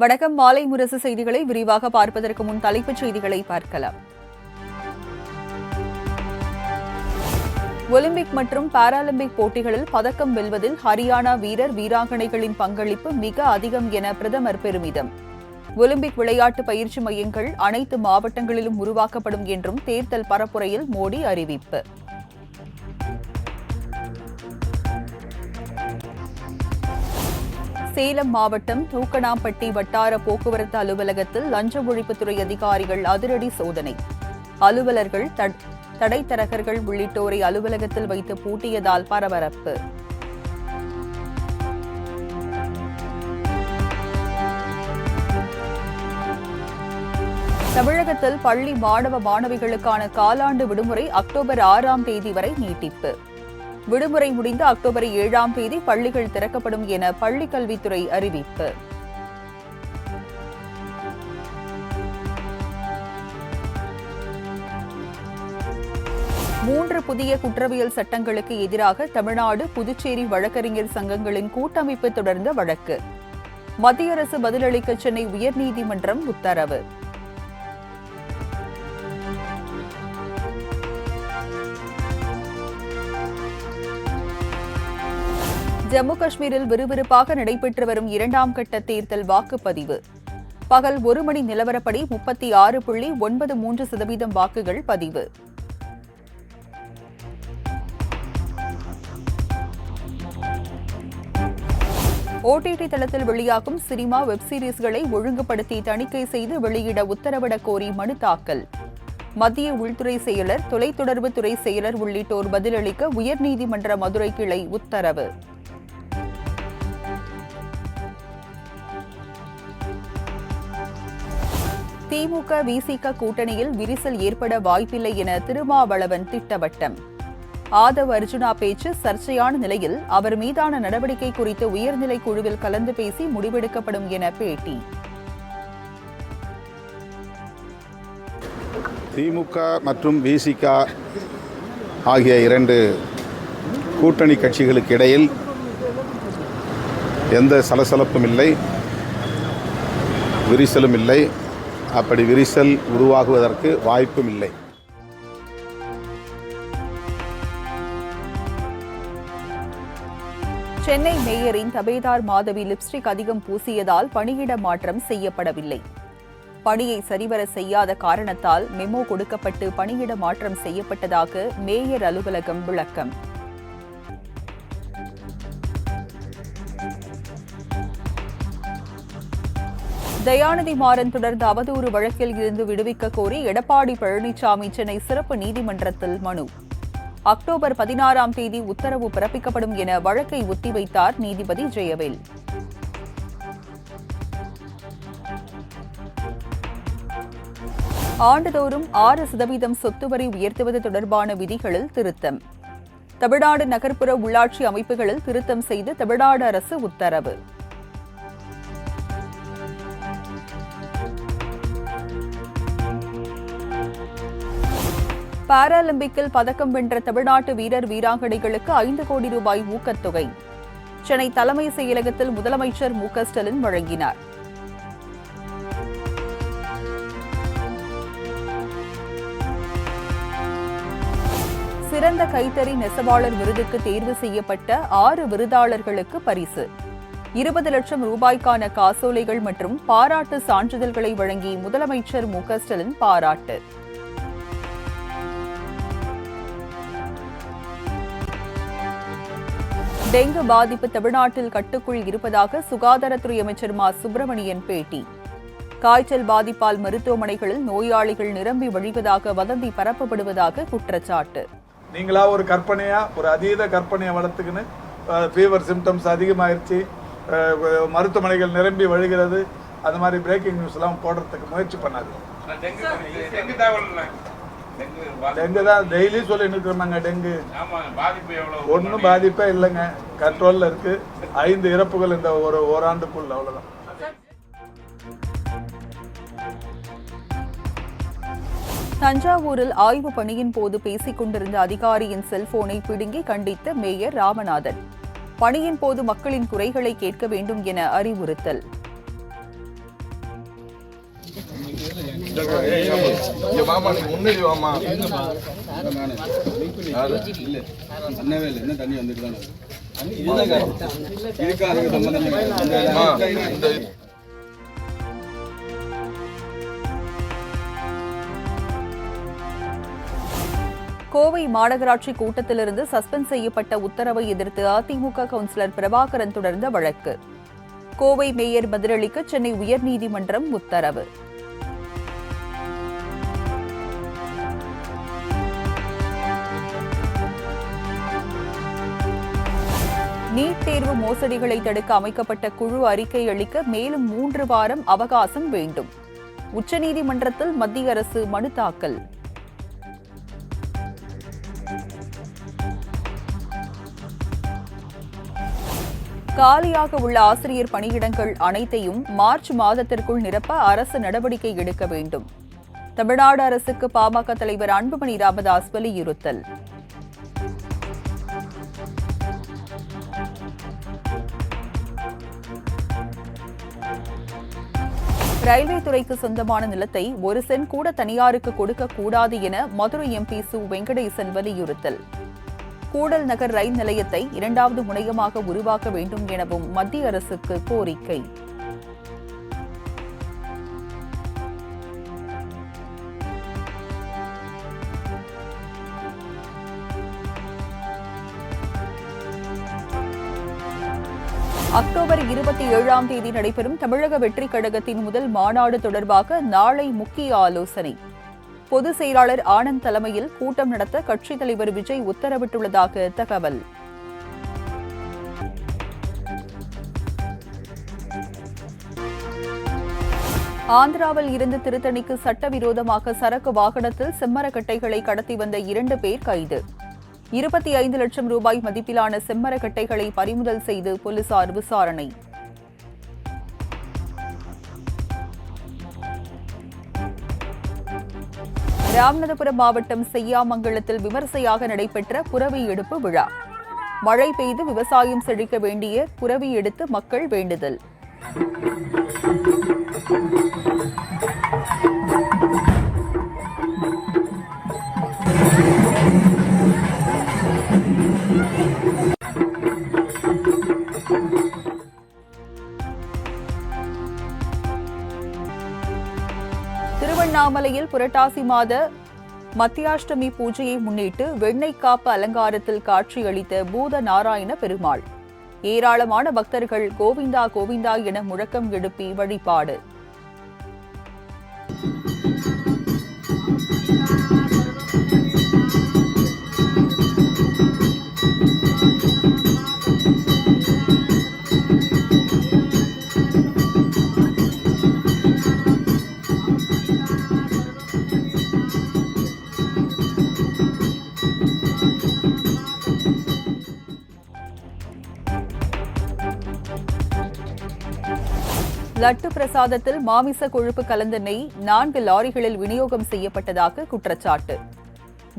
வணக்கம். மாலை முரசு செய்திகளை விரிவாக பார்ப்பதற்கு முன் தலைப்புச் செய்திகளை பார்க்கலாம். ஒலிம்பிக் மற்றும் பாராலிம்பிக் போட்டிகளில் பதக்கம் வெல்வதில் ஹரியானா வீரர் வீராங்கனைகளின் பங்களிப்பு மிக அதிகம் என பிரதமர் பெருமிதம். ஒலிம்பிக் விளையாட்டு பயிற்சி மையங்கள் அனைத்து மாவட்டங்களிலும் உருவாக்கப்படும் என்றும் தேர்தல் பரப்புரையில் மோடி அறிவிப்பு. சேலம் மாவட்டம் தூக்கணாம்பட்டி வட்டார போக்குவரத்து அலுவலகத்தில் லஞ்ச ஒழிப்புத்துறை அதிகாரிகள் அதிரடி சோதனை. அலுவலர்கள், தடைத்தரகர்கள் உள்ளிட்டோரை அலுவலகத்தில் வைத்து பூட்டியதால் பரபரப்பு. தமிழகத்தில் பள்ளி மாணவ மாணவிகளுக்கான காலாண்டு விடுமுறை அக்டோபர் 6ஆம் தேதி வரை நீட்டிப்பு. விடுமுறை முடிந்து அக்டோபர் 7ஆம் தேதி பள்ளிகள் திறக்கப்படும் என பள்ளிக் கல்வித்துறை அறிவிப்பு. மூன்று புதிய குற்றவியல் சட்டங்களுக்கு எதிராக தமிழ்நாடு, புதுச்சேரி வழக்கறிஞர் சங்கங்களின் கூட்டமைப்பு தொடர்ந்த வழக்கு. மத்திய அரசு பதிலளிக்க சென்னை உயர்நீதிமன்றம் உத்தரவு. ஜம்மு காஷ்மீரில் விறுவிறுப்பாக நடைபெற்று வரும் 2ஆம் கட்ட தேர்தல் வாக்குப்பதிவு. பகல் 1 மணி நிலவரப்படி 36.93% வாக்குகள் பதிவு. OTT தளத்தில் வெளியாகும் சினிமா, வெப்சீரிஸ்களை ஒழுங்குபடுத்தி தணிக்கை செய்து வெளியிட உத்தரவிடக் கோரி மனு தாக்கல். மத்திய உள்துறை செயலர், தொலைத்தொடர்புத்துறை செயலர் உள்ளிட்டோர் பதிலளிக்க உயர்நீதிமன்ற மதுரை கிளை உத்தரவு. திமுக, விசிக கூட்டணியில் விரிசல் ஏற்பட வாய்ப்பில்லை என திருமாவளவன் திட்டவட்டம். ஆதவ் அர்ஜுனா பேச்சு சர்ச்சையான நிலையில் அவர் மீதான நடவடிக்கை குறித்து உயர்நிலை குழுவில் கலந்து பேசி முடிவெடுக்கப்படும் என பேட்டி. திமுக மற்றும் விசிக ஆகிய 2 கூட்டணி கட்சிகளுக்கு இடையில் எந்த சலசலப்பும் இல்லை, விரிசலும் இல்லை. அப்படி விரிசல் உருவாகுவதற்கு வாய்ப்பும் இல்லை. சென்னை மேயரின் தபேதார் மாதவி லிப்ஸ்டிக் அதிகம் பூசியதால் பணியிட மாற்றம் செய்யப்படவில்லை. பணியை சரிவர செய்யாத காரணத்தால் மெமோ கொடுக்கப்பட்டு பணியிட மாற்றம் செய்யப்பட்டதாக மேயர் அலுவலகம் விளக்கம். தயாநிதி மாறன் தொடர்ந்த அவதூறு வழக்கில் இருந்து விடுவிக்க கோரி எடப்பாடி பழனிசாமி சென்னை சிறப்பு நீதிமன்றத்தில் மனு. அக்டோபர் 16ஆம் தேதி உத்தரவு பிறப்பிக்கப்படும் என வழக்கை ஒத்திவைத்தார் நீதிபதி ஜெயவேல். ஆண்டுதோறும் 6% சொத்து வரி உயர்த்துவது தொடர்பான விதிகளில் திருத்தம். தமிழ்நாடு நகர்ப்புற உள்ளாட்சி அமைப்புகளில் திருத்தம் செய்து தமிழ்நாடு அரசு உத்தரவு. பாராலிம்பிக்கில் பதக்கம் வென்ற தமிழ்நாட்டு வீரர் வீராங்கனைகளுக்கு 5 கோடி ரூபாய் ஊக்கத்தொகை சென்னை தலைமை செயலகத்தில் முதலமைச்சர் மு.க.ஸ்டாலின் வழங்கினார். சிறந்த கைத்தறி நெசவாளர் விருதுக்கு தேர்வு செய்யப்பட்ட 6 விருதாளர்களுக்கு பரிசு. 20 லட்சம் ரூபாய்க்கான காசோலைகள் மற்றும் பாராட்டு சான்றிதழ்களை வழங்கி முதலமைச்சர் மு.க.ஸ்டாலின் பாராட்டு. டெங்கு பாதிப்பு தமிழ்நாட்டில் கட்டுக்குள் இருப்பதாக சுகாதாரத்துறை அமைச்சர் மா. சுப்பிரமணியன் பேட்டி. காய்ச்சல் பாதிப்பால் மருத்துவமனைகளில் நோயாளிகள் நிரம்பி வழிவதாக வதந்தி பரப்பப்படுவதாக குற்றச்சாட்டு. நீங்களா ஒரு கற்பனையா, ஒரு அதீத கற்பனையை வளர்த்துக்கின்னு ஃபீவர் சிம்டம்ஸ் அதிகமாகிடுச்சு, மருத்துவமனைகள் நிரம்பி வழிகிறது, அது மாதிரி பிரேக்கிங் நியூஸ் எல்லாம் போடுறதுக்கு முயற்சி பண்ணாது. டெங்கு தான் டெய்லி சொல்லிட்டு இருக்கிறோமாங்க. டெங்கு ஒன்றும் பாதிப்பே இல்லைங்க, கண்ட்ரோலில் இருக்கு. 5 இறப்புகள் இந்த ஓராண்டுக்குள்ள, அவ்வளோதான். தஞ்சாவூரில் ஆய்வு பணியின் போது பேசிக் கொண்டிருந்த அதிகாரியின் செல்போனை பிடுங்கி கண்டித்த மேயர் ராமநாதன். பணியின் போது மக்களின் குறைகளை கேட்க வேண்டும் என அறிவுறுத்தல். மாமா நீங்க முன்னாடி வாமா. தண்ணி வந்துட்டு கோவை மாநகராட்சி கூட்டத்திலிருந்து சஸ்பெண்ட் செய்யப்பட்ட உத்தரவை எதிர்த்து அதிமுக கவுன்சிலர் பிரபாகரன் தொடர்ந்த வழக்கு. கோவை மேயர் பதிலளிக்க சென்னை உயர்நீதிமன்றம் உத்தரவு. நீட் தேர்வு மோசடிகளை தடுக்க அமைக்கப்பட்ட குழு அறிக்கை அளிக்க மேலும் 3 வாரம் அவகாசம் வேண்டும். உச்சநீதிமன்றத்தில் மத்திய அரசு மனு தாக்கல். காலியாக உள்ள ஆசிரியர் பணியிடங்கள் அனைத்தையும் மார்ச் மாதத்திற்குள் நிரப்ப அரசு நடவடிக்கை எடுக்க வேண்டும். தமிழ்நாடு அரசுக்கு பாமக தலைவர் அன்புமணி ராமதாஸ் வலியுறுத்தல். ரயில்வே துறைக்கு சொந்தமான நிலத்தை 1 சென்ட் கூட தனியாருக்கு கொடுக்க கூடாது என மதுரை எம்பி சு வெங்கடேசன் வலியுறுத்தல். கூடல் நகர் ரயில் நிலையத்தை 2வது முனையமாக உருவாக்க வேண்டும் எனவும் மத்திய அரசுக்கு கோரிக்கை. அக்டோபர் 27ஆம் தேதி நடைபெறும் தமிழக வெற்றிக் கழகத்தின் முதல் மாநாடு தொடர்பாக நாளை முக்கிய ஆலோசனை. பொதுச் செயலாளர் ஆனந்த் தலைமையில் கூட்டம் நடத்த கட்சித் தலைவர் விஜய் உத்தரவிட்டுள்ளதாக தகவல். ஆந்திராவில் இருந்து திருத்தணிக்கு சட்டவிரோதமாக சரக்கு வாகனத்தில் செம்மரக்கட்டைகளை கடத்தி வந்த 2 பேர் கைது. 25 லட்சம் ரூபாய் மதிப்பிலான செம்மரக்கட்டைகளை பறிமுதல் செய்து போலீசார் விசாரணை. ராமநாதபுரம் மாவட்டம் செய்யாமங்கலத்தில் விமர்சையாக நடைபெற்ற புரவி எடுப்பு விழா. மழை பெய்து விவசாயம் செழிக்க வேண்டிய புரவி எடுத்து மக்கள் வேண்டுதல். திருவண்ணாமலையில் புரட்டாசி மாத மத்தியாஷ்டமி பூஜையை முன்னிட்டு வெண்ணெய் காப்பு அலங்காரத்தில் காட்சியளித்த பூத நாராயண பெருமாள். ஏராளமான பக்தர்கள் கோவிந்தா கோவிந்தா என முழக்கம் எழுப்பி வழிபாடு. லட்டு பிரசாதத்தில் மாமிச கொழுப்பு கலந்த நெய் 4 லாரிகளில் விநியோகம் செய்யப்பட்டதாக குற்றச்சாட்டு.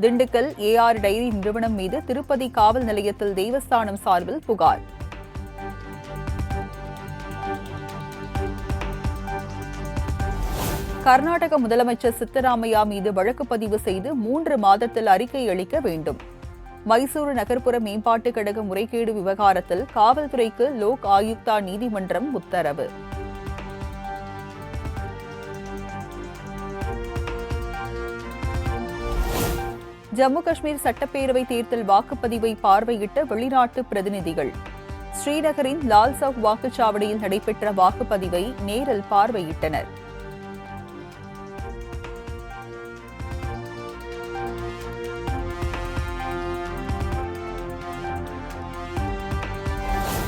திண்டுக்கல் ஏஆர் டைரி நிறுவனம் மீது திருப்பதி காவல் நிலையத்தில் தேவஸ்தானம் சார்பில் புகார். கர்நாடக முதலமைச்சர் சித்தராமையா மீது வழக்கு பதிவு செய்து 3 மாதத்தில் அறிக்கை அளிக்க வேண்டும். மைசூரு நகர்ப்புற மேம்பாட்டுக் கழக முறைகேடு விவகாரத்தில் காவல்துறைக்கு லோக் ஆயுக்தா நீதிமன்றம் உத்தரவு. ஜம்மு காஷ்மீர் சட்டப்பேரவை தேர்தல் வாக்குப்பதிவை பார்வையிட்ட வெளிநாட்டு பிரதிநிதிகள். ஸ்ரீநகரின் லால் சவுக் வாக்குச்சாவடியில் நடைபெற்ற வாக்குப்பதிவை நேரில் பார்வையிட்டனர்.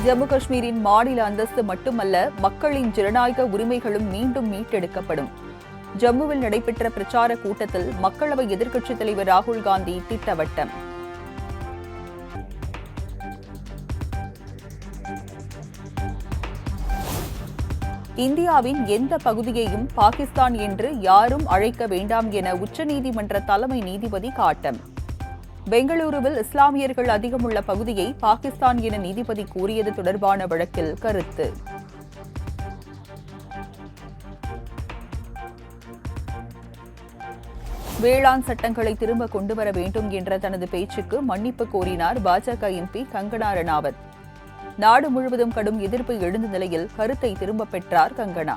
ஜம்மு காஷ்மீரின் மாநில அந்தஸ்து மட்டுமல்ல, மக்களின் ஜனநாயக உரிமைகளும் மீண்டும் மீட்டெடுக்கப்படும். ஜம்முவில் நடைபெற்ற பிரச்சார கூட்டத்தில் மக்களவை எதிர்க்கட்சித் தலைவர் ராகுல் காந்தி திட்டவட்டம். இந்தியாவின் எந்த பகுதியையும் பாகிஸ்தான் என்று யாரும் அழைக்க வேண்டாம் என உச்சநீதிமன்ற தலைமை நீதிபதி காட்டம். பெங்களூருவில் இஸ்லாமியர்கள் அதிகமுள்ள பகுதியை பாகிஸ்தான் என நீதிபதி கூறியது தொடர்பான வழக்கில் கருத்து. வேளாண் சட்டங்களை திரும்ப கொண்டுவர வேண்டும் என்ற தனது பேச்சுக்கு மன்னிப்பு கோரினார் பாஜக எம்பி கங்கனா ரணாவத். நாடு முழுவதும் கடும் எதிர்ப்பு எழுந்த நிலையில் கருத்தை திரும்பப் பெற்றார் கங்கனா.